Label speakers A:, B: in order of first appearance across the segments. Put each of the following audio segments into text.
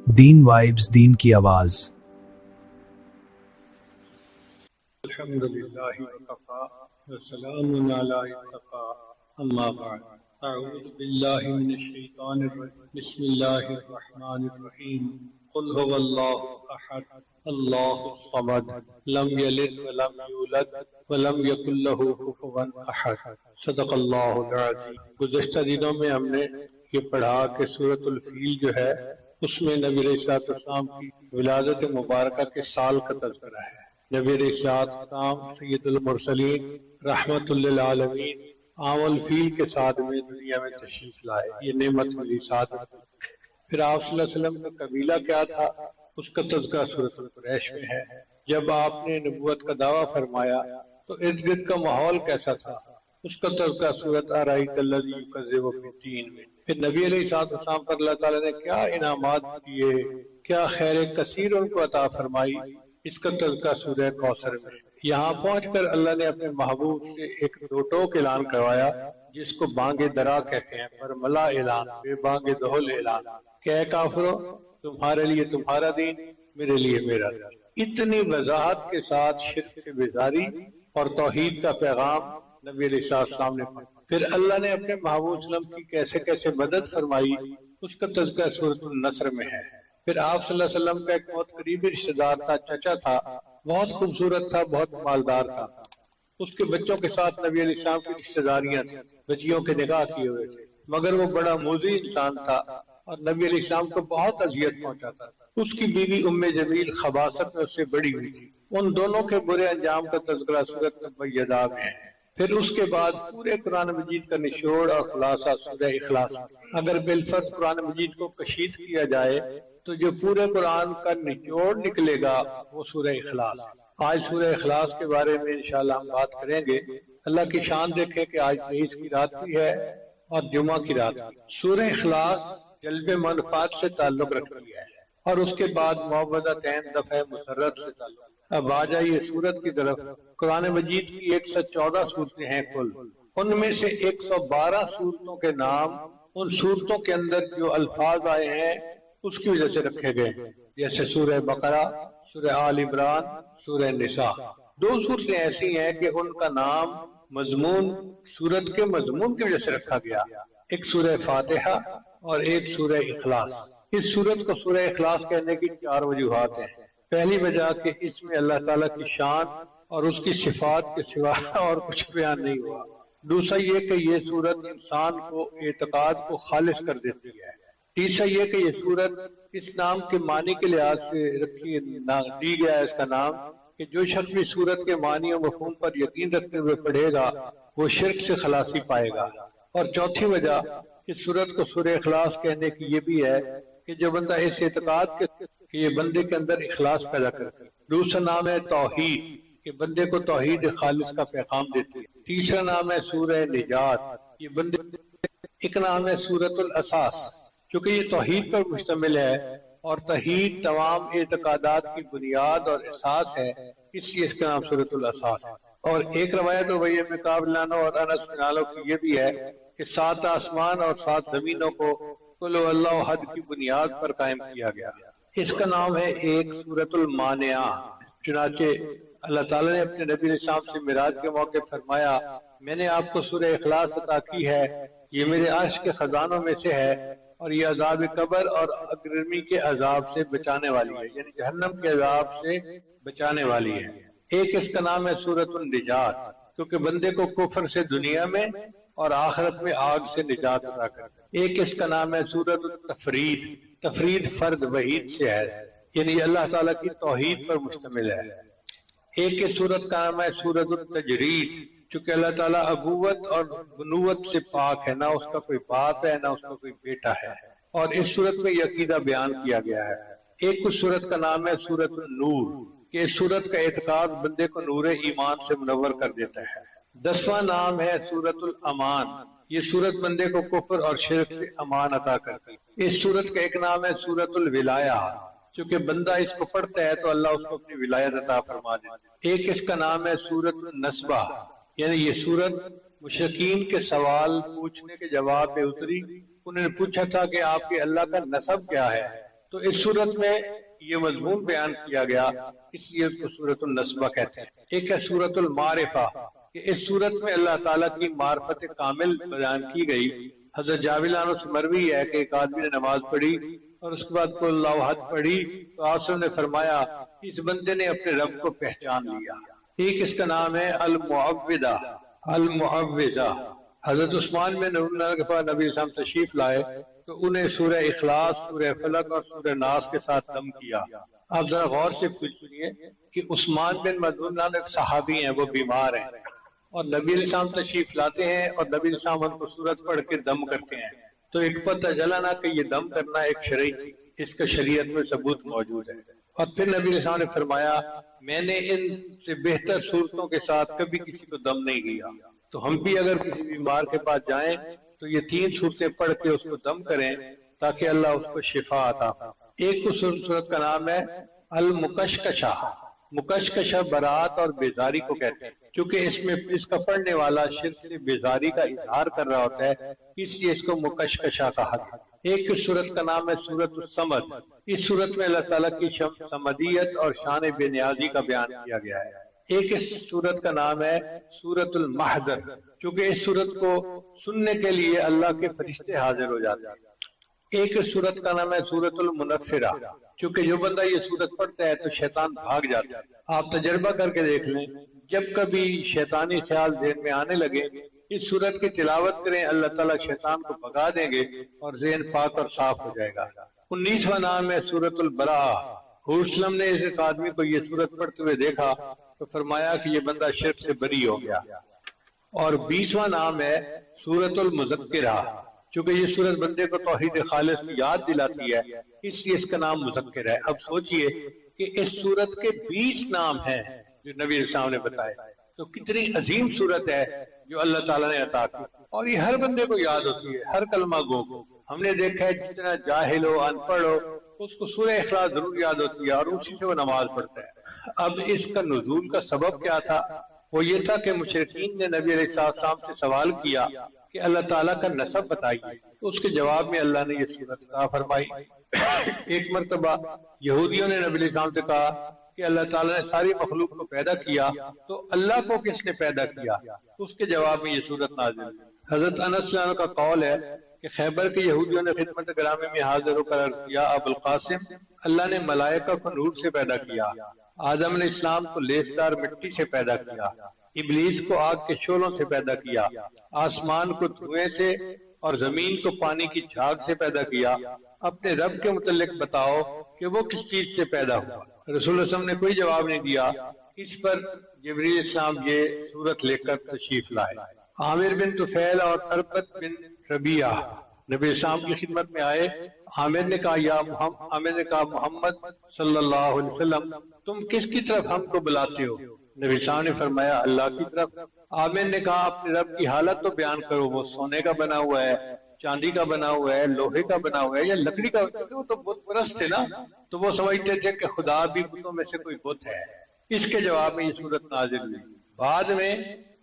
A: دین vibes, دین کی آواز۔
B: الحمد للہ وکفا وسلام علی اتقا اما بعد اعوذ باللہ من الشیطان الرجیم بسم اللہ الرحمن الرحیم قل هو اللہ احد اللہ الصمد لم یلد ولم یولد ولم یکن له کفوا احد صدق اللہ العظیم۔ گزشتہ دنوں میں ہم نے یہ پڑھا کہ سورۃ الفیل جو ہے اس میں نبی علیہ السلام کی ولادت مبارکہ کے سال کا تذکرہ ہے۔ نبی علیہ السلام سید المرسلین رحمت للعالمین عام الفیل کے ساتھ میں دنیا میں تشریف لائے، یہ نعمت ملی ساتھ۔ پھر آپ صلی اللہ علیہ وسلم کا قبیلہ کیا تھا اس کا تذکرہ سورۃ القریش میں ہے۔ جب آپ نے نبوت کا دعویٰ فرمایا تو ارد گرد کا ماحول کیسا تھا اس کا تذکرہ سورۃ ارأیت الذی یکذب بالدین میں۔ پھر نبی علیہ السلام پر اللہ تعالیٰ نے کیا انعامات کیے، کیا خیر کثیر ان کو عطا فرمائی، اس کا تذکرہ سورہ کوثر میں۔ یہاں پہنچ کر اللہ نے اپنے محبوب سے ایک دو ٹوک اعلان کروایا جس کو بانگ درا کہتے ہیں، برملا اعلان، بے بانگ دہل اعلان کہ اے کافرو تمہارے لیے تمہارا دین، میرے لیے میرا دین۔ اتنی وضاحت کے ساتھ شرک سے بیزاری اور توحید کا پیغام نبی علیہ السلام نے پڑھا۔ پھر اللہ نے اپنے محبوب صلی اللہ علیہ وسلم کی کیسے کیسے مدد فرمائی اس کا تذکرہ سورۃ النصر میں ہے۔ پھر آپ صلی اللہ علیہ وسلم کا ایک بہت قریبی رشتہ دار تھا، چچا تھا، بہت خوبصورت تھا، بہت مالدار تھا۔ اس کے بچوں کے ساتھ نبی علیہ السلام کی رشتہ داریاں تھیں، بچیوں کے نکاح کیے ہوئے تھے، مگر وہ بڑا موذی انسان تھا اور نبی علیہ السلام کو بہت اذیت پہنچاتا تھا۔ اس کی بیوی ام جمیل خباثت میں اس سے بڑی ہوئی تھی۔ ان دونوں کے برے انجام کا تذکرہ سورۃ تبیدہ میں ہے۔ پھر اس کے بعد پورے قرآن مجید کا نچوڑ اور خلاصہ سورہ اخلاص۔ اگر بالفرض قرآن مجید کو کشید کیا جائے تو جو پورے قرآن کا نچوڑ نکلے گا وہ سورہ اخلاص۔ آج سورہ اخلاص کے بارے میں انشاءاللہ ہم بات کریں گے۔ اللہ کی شان دیکھیں کہ آج 23 کی رات بھی ہے اور جمعہ کی رات بھی۔ سورہ اخلاص جلب منفعت سے تعلق رکھتی ہے اور اس کے بعد معوذتین دفع مسرت سے تعلق۔ اب آ جائیے سورت کی طرف۔ قرآن مجید کی 114 صورتیں ہیں کل، ان میں سے 112 صورتوں کے نام ان صورتوں کے اندر جو الفاظ آئے ہیں اس کی وجہ سے رکھے گئے، جیسے سورہ بقرہ، سورہ آل عمران، سورہ نساء۔ دو صورتیں ایسی ہیں کہ ان کا نام مضمون سورت کے مضمون کی وجہ سے رکھا گیا، ایک سورہ فاتحہ اور ایک سورہ اخلاص۔ اس سورت کو سورہ اخلاص کہنے کی 4 وجوہات ہیں۔ پہلی وجہ کہ اس میں اللہ تعالیٰ کی شان اور اس کی صفات کے سوا اور کچھ بیان نہیں ہوا۔ دوسرا یہ کہ یہ سورت انسان کو اعتقاد کو خالص کر دیتی ہے۔ تیسرا یہ کہ یہ سورت اس نام کے معنی کے لحاظ سے دی گیا ہے اس کا نام کہ جو شخص بھی سورت کے معنی و مفہوم پر یقین رکھتے ہوئے پڑھے گا وہ شرک سے خلاصی پائے گا۔ اور چوتھی وجہ اس سورت کو سورہ اخلاص کہنے کی یہ بھی ہے کہ جو بندہ اس اعتقاد کہ یہ بندے کے اندر اخلاص پیدا کرتا ہے۔ دوسرا نام ہے توحید کہ بندے کو توحید خالص کا پیغام دیتی ہے۔ تیسرا نام ہے سورہ نجات، یہ بندے ایک نام ہے سورۃ الاساس کیونکہ یہ توحید پر مشتمل ہے اور توحید تمام اعتقادات کی بنیاد اور اساس ہے، اس لیے اس کا نام سورۃ الاساس ہے۔ اور ایک روایت ابی بن کعب اور انس بن مالک کی یہ بھی ہے کہ 7 آسمان اور 7 زمینوں کو قل هو اللہ احد کی بنیاد پر قائم کیا گیا۔ اس کا نام ہے ایک سورۃ المانعہ۔ چنانچہ اللہ تعالیٰ نے اپنے نبی علیہ السلام سے معراج کے موقع فرمایا میں نے آپ کو سورہ اخلاص عطا کی ہے، یہ میرے عرش کے خزانوں میں سے ہے اور یہ عذاب قبر اور اگرمی کے عذاب سے بچانے والی ہے، یعنی جہنم کے عذاب سے بچانے والی ہے۔ ایک اس کا نام ہے سورۃ النجات کیونکہ بندے کو کفر سے دنیا میں اور آخرت میں آگ سے نجات عطا کرتا ہے۔ ایک اس کا نام ہے سورۃ التفرید، تفرید فرد وحید سے ہے، یعنی اللہ تعالیٰ کی توحید پر مشتمل ہے۔ ایک اس سورت کا نام ہے سورۃ التجرید چونکہ اللہ تعالیٰ ابوت اور بنوت سے پاک ہے، نہ اس کا کوئی باپ ہے نہ اس کا کوئی بیٹا ہے، اور اس سورت میں یہ عقیدہ بیان کیا گیا ہے۔ ایک اس سورت کا نام ہے سورۃ النور کہ اس سورت کا اعتقاد بندے کو نور ایمان سے منور کر دیتا ہے۔ 10واں نام ہے سورۃ الامان، یہ سورت بندے کو کفر اور شرک سے امان عطا کرتی ہے۔ اس سورت کا ایک نام ہے سورۃ الولایہ، چونکہ بندہ اس کو پڑھتا ہے تو اللہ اس کو اپنی ولایت عطا فرما دیتا ہے۔ ایک اس کا نام ہے سورۃ النسبہ، یعنی یہ سورت مشرکین کے سوال پوچھنے کے جواب میں اتری۔ انہوں نے پوچھا تھا کہ آپ کے اللہ کا نسب کیا ہے، تو اس صورت میں یہ مضمون بیان کیا گیا، اس لیے اس کو سورۃ النسبہ کہتے ہیں۔ ایک ہے سورۃ المعرفہ، کہ اس صورت میں اللہ تعالیٰ کی معرفت کامل بیان کی گئی۔ حضرت جابر عنہ سے مروی ہے کہ ایک آدمی نے نماز پڑھی اور اس کے بعد قل اللہ احد پڑھی تو آپ نے فرمایا اس بندے نے اپنے رب کو پہچان لیا۔ ایک اس کا نام ہے المعوذہ، المعوذہ۔ حضرت عثمان بن عفان کے پاس نبی اسلام تشریف لائے تو انہیں سورہ اخلاص، سورہ فلق اور سورہ ناس کے ساتھ دم کیا۔ آپ ذرا غور سے سنیے کہ عثمان بن مظعون ایک صحابی ہیں، وہ بیمار ہیں اور نبی علیہ السلام تشریف لاتے ہیں اور نبی علیہ السلام ان کو سورت پڑھ کے دم کرتے ہیں۔ تو ایک پتہ چلا نا کہ یہ دم کرنا ایک شرعی، اس کا شریعت میں ثبوت موجود ہے۔ اور پھر نبی علیہ السلام نے فرمایا میں نے ان سے بہتر صورتوں کے ساتھ کبھی کسی کو دم نہیں کیا، تو ہم بھی اگر کسی بیمار کے پاس جائیں تو یہ 3 صورتیں پڑھ کے اس کو دم کریں تاکہ اللہ اس کو شفا عطا فرمائے۔ ایک صورت کا نام ہے المکشکشہ۔ مکشکشہ برات اور بیزاری کو کہتے ہیں، کیونکہ اس میں اس کا پڑھنے والا شرک سے بیزاری کا اظہار کر رہا ہوتا ہے، اس لیے اس کو مکشکشہ کہا ہے۔ ایک صورت کا نام ہے سورۃ الصمد۔ اس صورت میں اللہ تعالیٰ کی صمدیت اور شان بے نیازی کا بیان کیا گیا ہے۔ ایک اس صورت کا نام ہے سورۃ المحضر، کیونکہ اس صورت کو سننے کے لیے اللہ کے فرشتے حاضر ہو جاتے ہیں۔ ایک صورت کا نام ہے سورۃ المنفرہ، کیونکہ جو بندہ یہ صورت پڑھتا ہے تو شیطان بھاگ جاتا ہے۔ آپ تجربہ کر کے دیکھ لیں، جب کبھی شیطانی خیال ذہن میں آنے لگے اس صورت کی تلاوت کریں، اللہ تعالیٰ شیطان کو بھگا دیں گے اور ذہن پاک اور صاف ہو جائے گا۔ 19واں نام ہے سورۃ البراءہ۔ حضور صلی اللہ علیہ وسلم نے اس آدمی کو یہ صورت پڑھتے ہوئے دیکھا تو فرمایا کہ یہ بندہ شرک سے بری ہو گیا۔ اور 20واں نام ہے سورۃ المذکرہ، چونکہ یہ سورت بندے کو توحید خالص کی یاد دلاتی ہے، اس لیے اس کا نام مذکر ہے۔ اب سوچئے کہ اس سورت کے 20 نام ہیں جو نبی علیہ السلام نے بتائے، تو کتنی عظیم سورت ہے جو اللہ تعالیٰ نے عطا کی، اور یہ ہر بندے کو یاد ہوتی ہے، ہر کلمہ گو کو۔ ہم نے دیکھا ہے جتنا جاہل ہو، ان پڑھ ہو، اس کو سورہ اخلاص ضرور یاد ہوتی ہے اور اسی سے وہ نماز پڑھتا ہے۔ اب اس کا نزول کا سبب کیا تھا؟ وہ یہ تھا کہ مشرکین نے نبی علیہ السلام سے سوال کیا کہ اللہ تعالیٰ کا نسب بتائیے، تو اس کے جواب میں اللہ نے یہ صورت عطا فرمائی۔ ایک مرتبہ یہودیوں نے نبی علیہ السلام سے کہا کہ اللہ تعالیٰ نے ساری مخلوق کو پیدا کیا تو اللہ کو کس نے پیدا کیا؟ اس کے جواب میں یہ صورت نازل ہوئی۔ حضرت انس رضی اللہ عنہ کا قول ہے کہ خیبر کے یہودیوں نے خدمت گرامی میں حاضر ہو کر عرض کیا ابو القاسم، اللہ نے ملائکہ کو نور سے پیدا کیا، آدم علیہ السلام کو لیسدار مٹی سے پیدا کیا، ابلیس کو آگ کے شعلوں سے پیدا کیا، آسمان کو دھوئیں سے اور زمین کو پانی کی جھاگ سے پیدا کیا، اپنے رب کے متعلق بتاؤ کہ وہ کس چیز سے پیدا ہوا؟ رسول اللہ صلی اللہ علیہ وسلم نے کوئی جواب نہیں دیا۔ اس پر جبریل علیہ السلام یہ صورت لے کر تشریف لائے۔ عامر بن طفیل اور اربت بن ربیعہ نبی اسلام کی خدمت میں آئے۔ عامر نے کہا محمد صلی اللہ علیہ وسلم تم کس کی طرف ہم کو بلاتے ہو؟ نبی اسلام نے فرمایا اللہ کی طرف۔ عامر نے کہا اپنے رب کی حالت تو بیان کرو، وہ سونے کا بنا ہوا ہے، چاندی کا بنا ہوا ہے، لوہے کا بنا ہوا ہے یا لکڑی کا؟ وہ تو بت پرست تھے نا، تو وہ سمجھتے تھے کہ خدا بھی بتوں میں سے کوئی بت ہے۔ اس کے جواب میں یہ صورت نازل ہوئی۔ بعد میں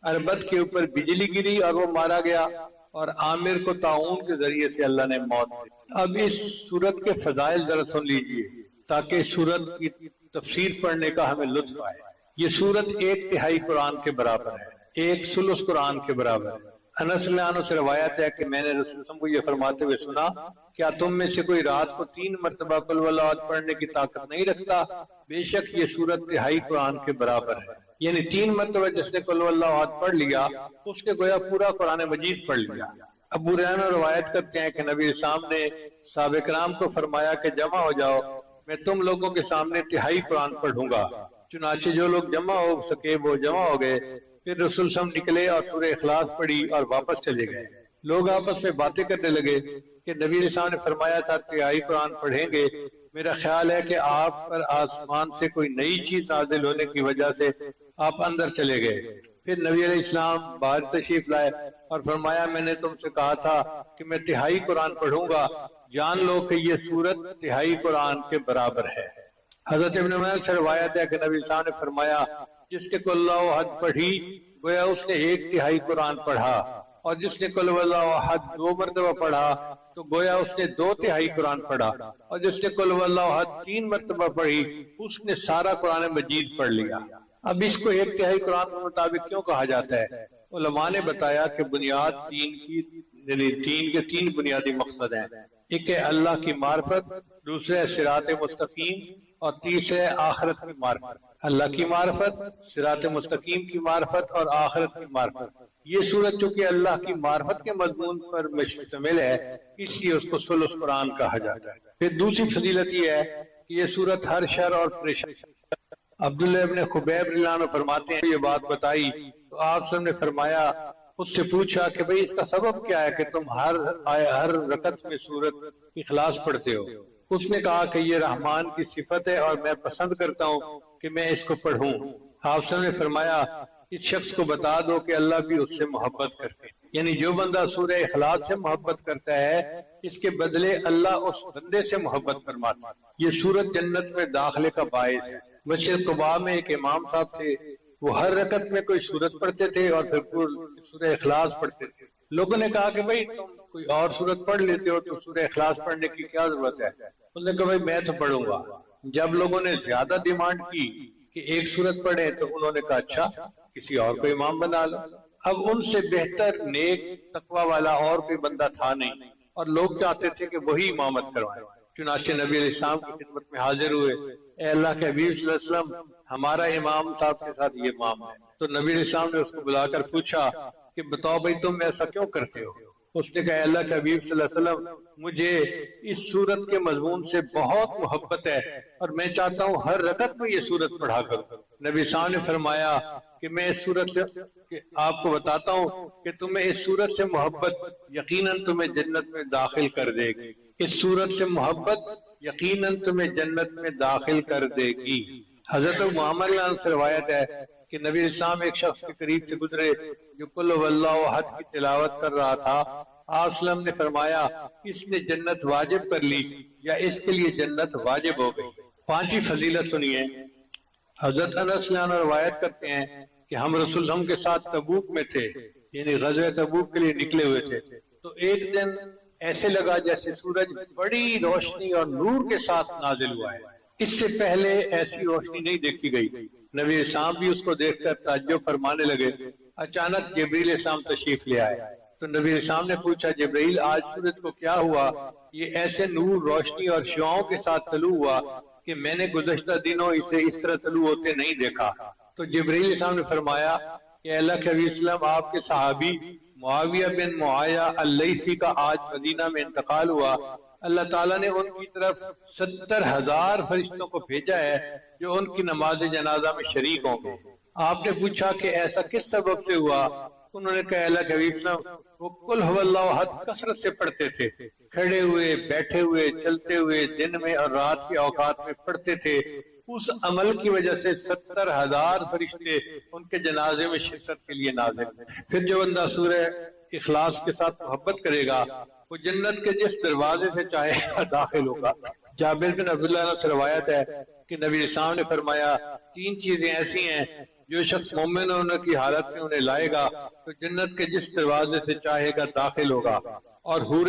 B: اربت کے اوپر بجلی گری اور وہ مارا گیا، اور عامر کو طاعون کے ذریعے سے اللہ نے موت دی۔ اب اس صورت کے فضائل ذرا سن لیجئے تاکہ صورت کی تفسیر پڑھنے کا ہمیں لطف آئے۔ یہ صورت 1/3 قرآن کے برابر ہے، 1/3 قرآن کے برابر ہے۔ انس رضی اللہ عنہ سے روایت ہے کہ میں نے رسول اللہ علیہ وسلم کو یہ فرماتے ہوئے سنا، کیا تم میں سے کوئی رات کو 3 مرتبہ قل هو اللہ احد پڑھنے کی طاقت نہیں رکھتا؟ بے شک یہ صورت 1/3 قرآن کے برابر ہے۔ یعنی 3 مرتبہ جس نے قل هو اللہ احد پڑھ لیا اس نے گویا پورا قرآن مجید پڑھ لیا۔ ابو ہریرہ روایت کرتے ہیں کہ نبی اسلام نے صحابہ کرام کو فرمایا کہ جمع ہو جاؤ، میں تم لوگوں کے سامنے 1/3 قرآن پڑھوں گا۔ چنانچہ جو لوگ جمع ہو سکے وہ جمع ہو گئے۔ پھر رسول صلی اللہ علیہ وسلم نکلے اور سورہ اخلاص پڑھی اور واپس چلے گئے۔ لوگ آپس میں باتیں کرنے لگے کہ نبی علیہ السلام نے فرمایا تھا 1/3 قرآن پڑھیں گے، میرا خیال ہے کہ آپ پر آسمان سے کوئی نئی چیز نازل ہونے کی وجہ سے آپ اندر چلے گئے۔ پھر نبی علیہ السلام باہر تشریف لائے اور فرمایا میں نے تم سے کہا تھا کہ میں 1/3 قرآن پڑھوں گا، جان لو کہ یہ سورت 1/3 قرآن کے برابر ہے۔ حضرت ابن عمر سے روایت ہے کہ نبی علیہ السلام نے فرمایا جس نے قل اللہ احد پڑھی گویا اس نے 1/3 قرآن پڑھا، اور جس نے قل اللہ احد 2 مرتبہ پڑھا تو گویا اس نے 2/3 قرآن پڑھا، اور جس نے قل واللہ احد 3 مرتبہ پڑھی اس نے سارا قرآن مجید پڑھ لیا۔ اب اس کو 1/3 قرآن کے مطابق کیوں کہا جاتا ہے؟ علماء نے بتایا کہ بنیاد دین کے 3 بنیادی مقصد ہیں۔ ایک ہے اللہ کی معرفت، دوسرے ہے صراط مستقیم، اور تیسرے ہے آخرت کی معرفت۔ اللہ کی معرفت، صراط مستقیم کی معرفت اور آخرت کی معرفت۔ یہ سورت چونکہ اللہ کی معرفت کے مضمون پر مشتمل ہے، اس لیے اس کو ثلث قرآن کہا جاتا ہے۔ پھر دوسری فضیلت یہ ہے کہ یہ سورت ہر شر اور پریشانی، عبداللہ ابن خبیب رضی اللہ عنہ فرماتے ہیں، یہ بات بتائی تو آپ صلی اللہ علیہ وسلم نے فرمایا، اس سے پوچھا کہ بھئی اس کا سبب کیا ہے کہ تم ہر رکعت میں سورت اخلاص پڑھتے ہو؟ اس نے کہا کہ یہ رحمان کی صفت ہے اور میں پسند کرتا ہوں کہ میں اس کو پڑھوں۔ آپ صلی اللہ علیہ وسلم نے فرمایا، اس شخص کو بتا دو کہ اللہ بھی اس سے محبت کرتے ہیں، یعنی جو بندہ سورہ اخلاص سے محبت کرتا ہے اس کے بدلے اللہ اس بندے سے محبت فرماتا ہے۔ یہ سورت جنت میں داخلے کا باعث ہے۔ مسجد قباء میں ایک امام صاحب تھے، وہ ہر رکعت میں کوئی سورت پڑھتے تھے اور پھر سورہ اخلاص پڑھتے تھے۔ لوگوں نے کہا کہ بھئی تم کوئی اور سورت پڑھ لیتے ہو تو سورہ اخلاص پڑھنے کی کیا ضرورت ہے؟ انہوں نے کہا بھئی میں تو پڑھوں گا۔ جب لوگوں نے زیادہ ڈیمانڈ کی کہ ایک سورت پڑھیں تو انہوں نے کہا اچھا کسی اور کو امام بنا لو۔ اب ان سے بہتر نیک تقوی والا اور کوئی بندہ تھا نہیں، اور لوگ چاہتے تھے کہ وہی امامت کروائیں۔ چنانچہ نبی علیہ السلام کی خدمت میں حاضر ہوئے، اے اللہ کے حبیب صلی اللہ علیہ وسلم، ہمارا امام صاحب کے ساتھ یہ امام ہے۔ تو نبی علیہ السلام نے اس کو بلا کر پوچھا کہ بتاؤ بھائی تم ایسا کیوں کرتے ہو؟ اس نے کہا، اللہ کے حبیب صلی اللہ علیہ وسلم، مجھے اس سورت کے مضمون سے بہت محبت ہے اور میں چاہتا ہوں ہر رکعت میں یہ سورت پڑھا کروں۔ نبی صاحب نے فرمایا کہ میں اس سورت سے آپ کو بتاتا ہوں کہ تمہیں اس سورت سے محبت یقیناً تمہیں جنت میں داخل کر دے گی۔ اس سورت سے محبت یقیناً تمہیں جنت میں داخل کر دے گی۔ حضرت معمر رضی اللہ عنہ سے روایت ہے کہ نبی اسلام ایک شخص کے قریب سے گزرے جو قل واللہ احد کی تلاوت کر رہا تھا۔ آپ صلی اللہ علیہ وسلم نے فرمایا، اس نے جنت واجب کر لی یا اس کے لیے جنت واجب ہو گئی۔ 5ویں فضیلت سنیے۔ حضرت انس رضی اللہ عنہ روایت کرتے ہیں کہ ہم رسول اللہ کے ساتھ تبوک میں تھے، یعنی غزوہ تبوک کے لیے نکلے ہوئے تھے، تو ایک دن ایسے لگا جیسے سورج بڑی روشنی اور نور کے ساتھ نازل ہوا ہے۔ اس سے پہلے ایسی روشنی نہیں دیکھی گئی۔ نبی اسلام بھی اس کو دیکھ کر تعجب فرمانے لگے۔ اچانک جبریل اسلام تشریف لے آئے تو نبی اسلام نے پوچھا، جبریل آج سورج کو کیا ہوا؟ یہ ایسے نور، روشنی اور شعاؤں کے ساتھ طلوع ہوا کہ میں نے گزشتہ دنوں اسے اس طرح طلوع ہوتے نہیں دیکھا۔ تو جبریل اسلام نے فرمایا کہ اللہ کے حبیب وسلم، آپ کے صحابی معاویہ بن معاویہ اللیثی کا آج مدینہ میں انتقال ہوا۔ اللہ تعالیٰ نے ان کی طرف 70,000 فرشتوں کو بھیجا ہے جو ان کی نماز جنازہ میں شریک ہوں گے۔ آپ نے پوچھا کہ ایسا کس سبب سے ہوا؟ انہوں نے کہا، اللہ کے حبیب صلی اللہ علیہ وسلم وہ قل هو اللہ احد کثرت سے پڑھتے تھے، کھڑے ہوئے، بیٹھے ہوئے، چلتے ہوئے، دن میں اور رات کے اوقات میں پڑھتے تھے۔ اس عمل کی وجہ سے 70,000 فرشتے ان کے جنازے میں شرکت کے لیے نازل۔ پھر جو بندہ سورہ اخلاص کے ساتھ محبت کرے گا وہ جنت کے جس دروازے سے چاہے گا داخل ہوگا۔ جابر بن عبداللہ سے روایت ہے کہ نبی اسلام نے فرمایا، 3 چیزیں ایسی ہیں جو شخص مومن ہونے کی حالت میں انہیں لائے گا تو جنت کے جس دروازے سے چاہے گا داخل ہوگا، اور حور